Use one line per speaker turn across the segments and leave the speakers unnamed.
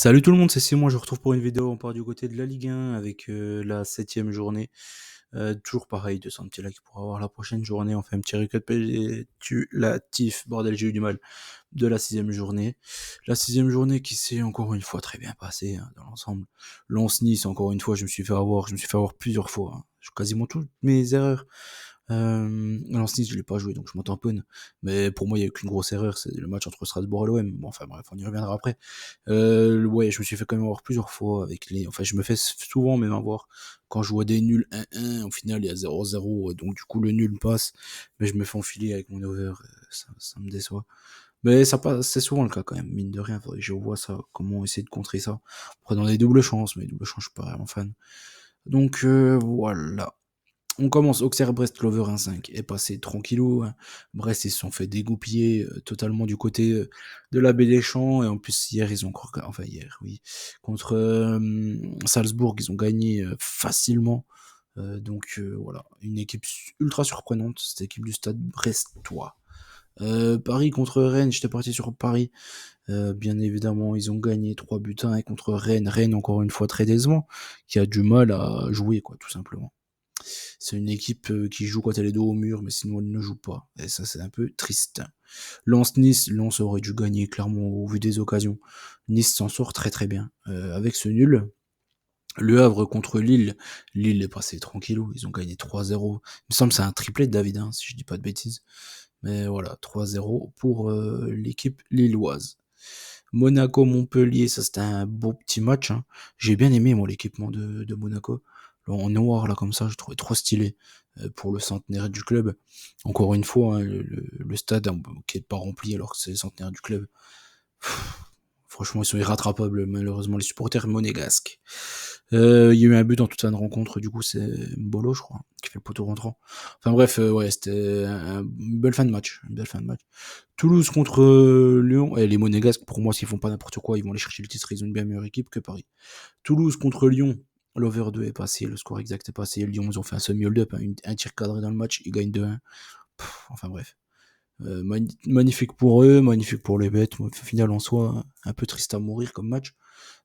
Salut tout le monde, c'est Simon, je vous retrouve pour une vidéo, on part du côté de la Ligue 1 avec la 7ème journée. Toujours pareil, de petit like pour avoir la prochaine journée, on fait un petit récapitulatif, bordel j'ai eu du mal, de la 6ème journée. La 6ème journée qui s'est encore une fois très bien passée hein, dans l'ensemble. Lens-Nice, encore une fois, je me suis fait avoir plusieurs fois, hein. Quasiment toutes mes erreurs. Lens-Nice, je l'ai pas joué, donc je m'en tamponne. Mais pour moi, il y a eu qu'une grosse erreur, c'est le match entre Strasbourg et l'OM. Bon, enfin bref, on y reviendra après. Ouais, je me suis fait quand même avoir plusieurs fois avec les. Enfin, je me fais souvent même avoir quand je vois des nuls 1-1. Au final, il y a 0-0, donc du coup, le nul passe. Mais je me fais enfiler avec mon over. Ça me déçoit. Mais ça passe, c'est souvent le cas quand même, mine de rien. Faudrait que je vois ça, comment essayer de contrer ça. En prenant des doubles chances, mais doubles chances, je suis pas vraiment fan. Donc voilà. On commence, Auxerre-Brest, Clover 1-5 est passé tranquillou, hein. Brest, ils se sont fait dégoupiller totalement du côté de la baie des Champs. Et en plus, hier, ils ont encore... Enfin, hier, oui. Contre Salzbourg, ils ont gagné facilement. Voilà, une équipe ultra surprenante, cette équipe du stade brestois. Paris contre Rennes, j'étais parti sur Paris. Bien évidemment, ils ont gagné 3 buts à 1 contre Rennes. Rennes, encore une fois, très décevant, qui a du mal à jouer, quoi, tout simplement. C'est une équipe qui joue quand elle est dos au mur, mais sinon elle ne joue pas. Et ça, c'est un peu triste. Lens-Nice, Lens aurait dû gagner clairement au vu des occasions. Nice s'en sort très très bien. Avec ce nul, Le Havre contre Lille, Lille est passé tranquillou, ils ont gagné 3-0. Il me semble que c'est un triplé de David, hein, si je dis pas de bêtises. Mais voilà, 3-0 pour l'équipe lilloise. Monaco-Montpellier, ça c'était un beau petit match, hein. J'ai bien aimé moi l'équipement de Monaco. En noir là comme ça, je trouvais trop stylé pour le centenaire du club. Encore une fois, hein, le stade hein, qui est pas rempli alors que c'est le centenaire du club. Franchement, ils sont irrattrapables, malheureusement, les supporters monégasques. Il y a eu un but dans toute fin de rencontre, du coup, c'est Mbolo, je crois, qui fait le poteau rentrant. Enfin bref, ouais, c'était une belle fin de match. Une belle fin de match. Toulouse contre Lyon. Et les monégasques, pour moi, s'ils font pas n'importe quoi, ils vont aller chercher le titre, ils ont une bien meilleure équipe que Paris. Toulouse contre Lyon. L'over 2 est passé, le score exact est passé. Lyon, ils ont fait un semi-hold-up, hein, un tir cadré dans le match, ils gagnent 2-1. Enfin bref. Magnifique pour eux, magnifique pour les bêtes. Au final, en soi, un peu triste à mourir comme match.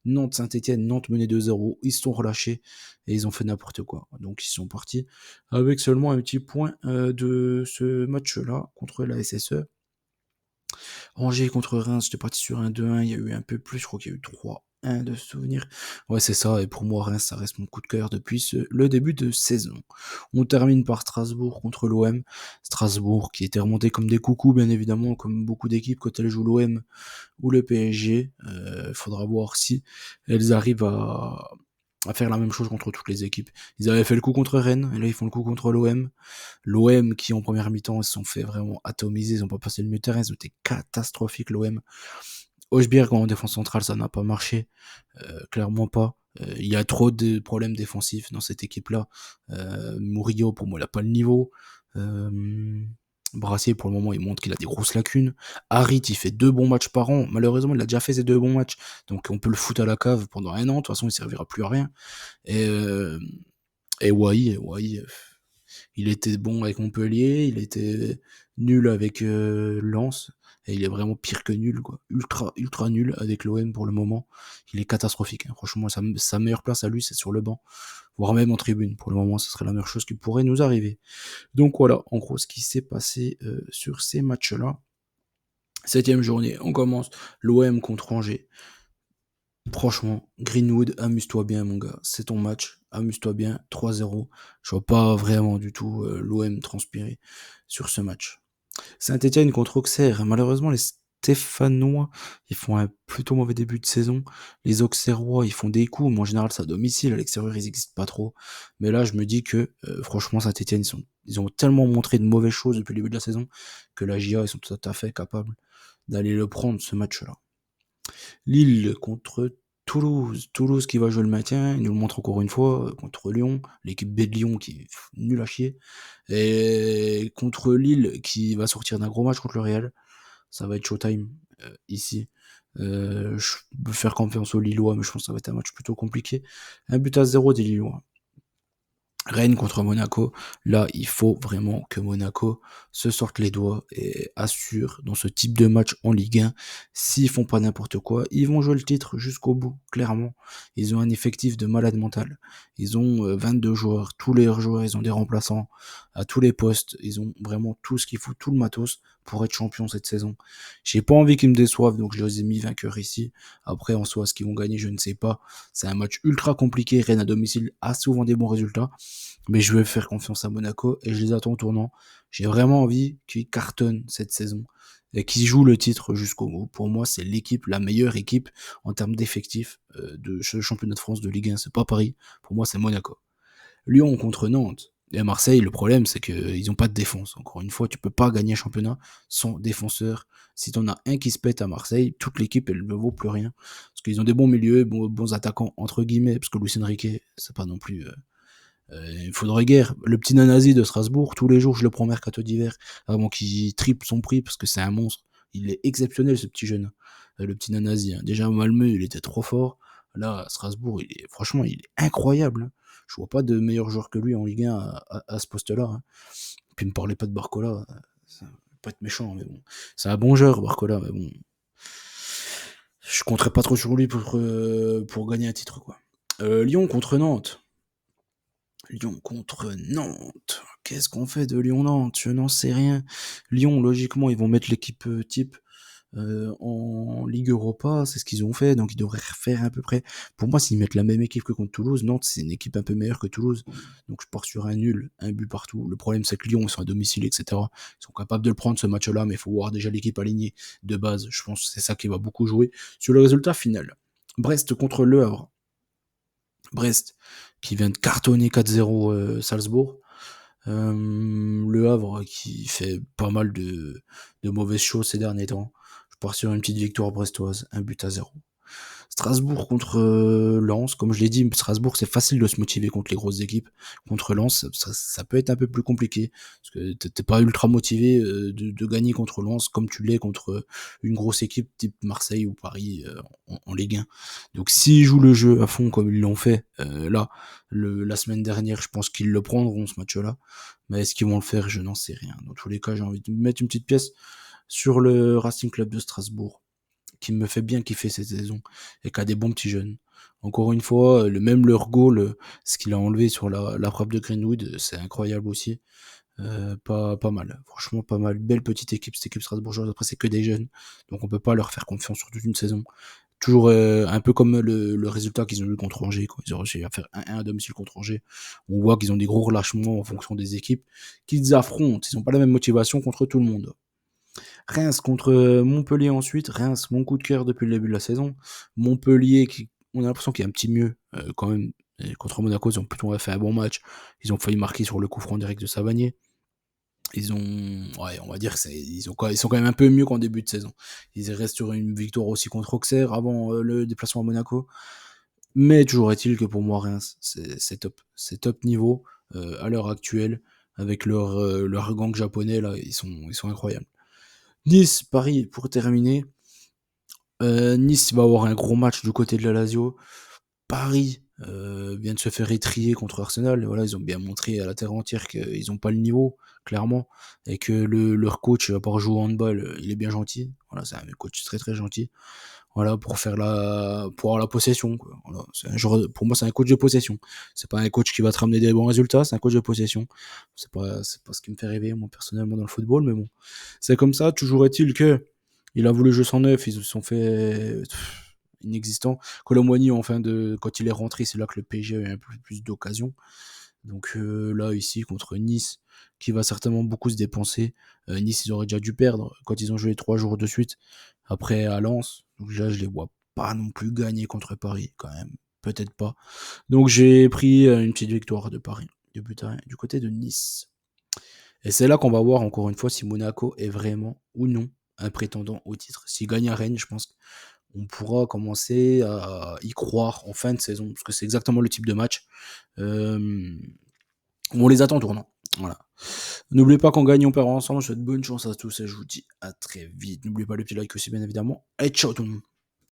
Nantes-Saint-Etienne, Nantes menait 2-0, ils se sont relâchés et ils ont fait n'importe quoi. Donc ils sont partis avec seulement un petit point de ce match-là contre la SSE. Angers contre Reims, j'étais parti sur un 2-1, il y a eu un peu plus, je crois qu'il y a eu 3-1 de souvenir. Ouais, c'est ça, et pour moi, Reims, ça reste mon coup de cœur depuis le début de saison. On termine par Strasbourg contre l'OM. Strasbourg qui était remonté comme des coucous, bien évidemment, comme beaucoup d'équipes quand elles jouent l'OM ou le PSG. Faudra voir si elles arrivent à faire la même chose contre toutes les équipes. Ils avaient fait le coup contre Rennes, et là ils font le coup contre l'OM. L'OM qui en première mi-temps ils se sont fait vraiment atomiser, ils ont pas passé le milieu de terrain, ils ont été catastrophiques l'OM. Hochberg en défense centrale ça n'a pas marché, clairement pas. Il y a trop de problèmes défensifs dans cette équipe-là. Murillo pour moi il a pas le niveau. Euh, Brassier pour le moment il montre qu'il a des grosses lacunes. Harit il fait 2 bons matchs par an. Malheureusement il a déjà fait ces 2 bons matchs, donc on peut le foutre à la cave pendant un an. De toute façon il servira plus à rien. Et Wai, il était bon avec Montpellier, il était nul avec Lens, et il est vraiment pire que nul, quoi. Ultra, ultra nul avec l'OM pour le moment. Il est catastrophique, hein. Franchement, sa meilleure place à lui, c'est sur le banc, voire même en tribune. Pour le moment, ce serait la meilleure chose qui pourrait nous arriver. Donc voilà, en gros, ce qui s'est passé sur ces matchs-là. 7ème journée, on commence l'OM contre Angers. Franchement, Greenwood, amuse-toi bien, mon gars. C'est ton match. Amuse-toi bien. 3-0. Je vois pas vraiment du tout l'OM transpirer sur ce match. Saint-Etienne contre Auxerre. Malheureusement, les Stéphanois, ils font un plutôt mauvais début de saison. Les Auxerrois, ils font des coups, mais en général, c'est à domicile. À l'extérieur, ils n'existent pas trop. Mais là, je me dis que, franchement, Saint-Etienne, ils ont tellement montré de mauvaises choses depuis le début de la saison que la GIA, ils sont tout à fait capables d'aller le prendre, ce match-là. Lille contre Toulouse. Toulouse qui va jouer le maintien, il nous le montre encore une fois, contre Lyon, l'équipe B de Lyon qui est nulle à chier. Et contre Lille qui va sortir d'un gros match contre le Real. Ça va être showtime ici. Je peux faire confiance aux Lillois, mais je pense que ça va être un match plutôt compliqué. 1 but à 0 des Lillois. Rennes contre Monaco, là, il faut vraiment que Monaco se sorte les doigts et assure dans ce type de match en Ligue 1. S'ils font pas n'importe quoi, ils vont jouer le titre jusqu'au bout, clairement. Ils ont un effectif de malade mental. Ils ont 22 joueurs, tous leurs joueurs, ils ont des remplaçants à tous les postes. Ils ont vraiment tout ce qu'il faut, tout le matos pour être champion cette saison. J'ai pas envie qu'ils me déçoivent, donc je les ai mis vainqueurs ici. Après, en soi, ce qu'ils vont gagner, je ne sais pas. C'est un match ultra compliqué. Rennes à domicile a souvent des bons résultats. Mais je vais faire confiance à Monaco et je les attends au tournant. J'ai vraiment envie qu'ils cartonnent cette saison et qu'ils jouent le titre jusqu'au bout. Pour moi, c'est l'équipe, la meilleure équipe en termes d'effectifs de ce championnat de France de Ligue 1. C'est pas Paris. Pour moi, c'est Monaco. Lyon contre Nantes. Et à Marseille, le problème, c'est qu'ils n'ont pas de défense. Encore une fois, tu peux pas gagner un championnat sans défenseur. Si tu en as un qui se pète à Marseille, toute l'équipe, elle ne vaut plus rien. Parce qu'ils ont des bons milieux, bons attaquants, entre guillemets, parce que Luis Enrique, c'est pas non plus il faudrait guère. Le petit Nanasi de Strasbourg, tous les jours, je le prends mercato d'hiver, avant qu'il triple son prix, parce que c'est un monstre. Il est exceptionnel, ce petit jeune. Le petit Nanasi. Hein. Déjà, au Malmö, il était trop fort. Là, à Strasbourg, franchement, il est incroyable. Hein. Je vois pas de meilleur joueur que lui en Ligue 1 à ce poste-là. Hein. Puis, ne me parlez pas de Barcola. Ça va pas être méchant, mais bon. C'est un bon joueur, Barcola, mais bon. Je compterais pas trop sur lui pour gagner un titre, quoi. Lyon contre Nantes. Lyon contre Nantes. Qu'est-ce qu'on fait de Lyon-Nantes? Je n'en sais rien. Lyon, logiquement, ils vont mettre l'équipe type en Ligue Europa. C'est ce qu'ils ont fait, donc ils devraient refaire à peu près. Pour moi, s'ils mettent la même équipe que contre Toulouse, Nantes, c'est une équipe un peu meilleure que Toulouse. Donc je pars sur un nul, un but partout. Le problème, c'est que Lyon, ils sont à domicile, etc. Ils sont capables de le prendre ce match-là, mais il faut voir déjà l'équipe alignée de base. Je pense que c'est ça qui va beaucoup jouer sur le résultat final. Brest contre Le Havre. Brest qui vient de cartonner 4-0 Salzbourg. Le Havre qui fait pas mal de mauvaises choses ces derniers temps. Je pars sur une petite victoire brestoise, 1-0. Strasbourg contre Lens, comme je l'ai dit, Strasbourg c'est facile de se motiver contre les grosses équipes. Contre Lens, ça peut être un peu plus compliqué parce que t'es pas ultra motivé de gagner contre Lens comme tu l'es contre une grosse équipe type Marseille ou Paris en Ligue 1. Donc s'ils jouent le jeu à fond comme ils l'ont fait là la semaine dernière, je pense qu'ils le prendront ce match-là. Mais est-ce qu'ils vont le faire? Je n'en sais rien. Dans tous les cas, j'ai envie de mettre une petite pièce sur le Racing Club de Strasbourg qui me fait bien kiffer cette saison et qui a des bons petits jeunes. Encore une fois, même leur goal, ce qu'il a enlevé sur la frappe de Greenwood, c'est incroyable aussi. Pas mal, franchement pas mal. Belle petite équipe, cette équipe strasbourgeoise. Après, c'est que des jeunes, donc on peut pas leur faire confiance sur toute une saison. Toujours un peu comme le résultat qu'ils ont eu contre Angers. Quoi. Ils ont réussi à faire 1-1 à domicile contre Angers. On voit qu'ils ont des gros relâchements en fonction des équipes qu'ils affrontent. Ils n'ont pas la même motivation contre tout le monde. Reims contre Montpellier ensuite. Reims, mon coup de cœur depuis le début de la saison. Montpellier, on a l'impression qu'il y a un petit mieux quand même. Et contre Monaco, ils ont plutôt fait un bon match. Ils ont failli marquer sur le coup franc direct de Savanier. Ils ont, ouais, on va dire ils sont quand même un peu mieux qu'en début de saison. Ils restent sur une victoire aussi contre Auxerre avant le déplacement à Monaco. Mais toujours est-il que pour moi, Reims, c'est top. C'est top niveau à l'heure actuelle. Avec leur gang japonais, là, ils sont incroyables. Nice, Paris, pour terminer. Nice va avoir un gros match du côté de la Lazio. Paris vient de se faire étrier contre Arsenal. Voilà, ils ont bien montré à la terre entière qu'ils n'ont pas le niveau, clairement, et que leur coach, à part jouer au handball, il est bien gentil. Voilà, c'est un coach très très gentil. Voilà, pour avoir la possession. Quoi. Voilà, pour moi, c'est un coach de possession. C'est pas un coach qui va te ramener des bons résultats, c'est un coach de possession. C'est pas ce qui me fait rêver, moi, personnellement, dans le football, mais bon. C'est comme ça, toujours est-il que il a voulu jouer 109, ils se sont fait inexistants. Colomboigny, quand il est rentré, c'est là que le PSG a eu un peu plus d'occasions. Donc là, ici, contre Nice, qui va certainement beaucoup se dépenser. Nice, ils auraient déjà dû perdre quand ils ont joué 3 jours de suite. Après, à Lens, donc là, je les vois pas non plus gagner contre Paris, quand même. Peut-être pas. Donc j'ai pris une petite victoire de Paris, de but à rien, du côté de Nice. Et c'est là qu'on va voir encore une fois si Monaco est vraiment ou non un prétendant au titre. S'il gagne à Rennes, je pense qu'on pourra commencer à y croire en fin de saison, parce que c'est exactement le type de match où on les attend tournant. Voilà. N'oubliez pas qu'on gagne, on perd ensemble. Je souhaite bonne chance à tous et je vous dis à très vite. N'oubliez pas le petit like aussi, bien évidemment. Et ciao tout le monde.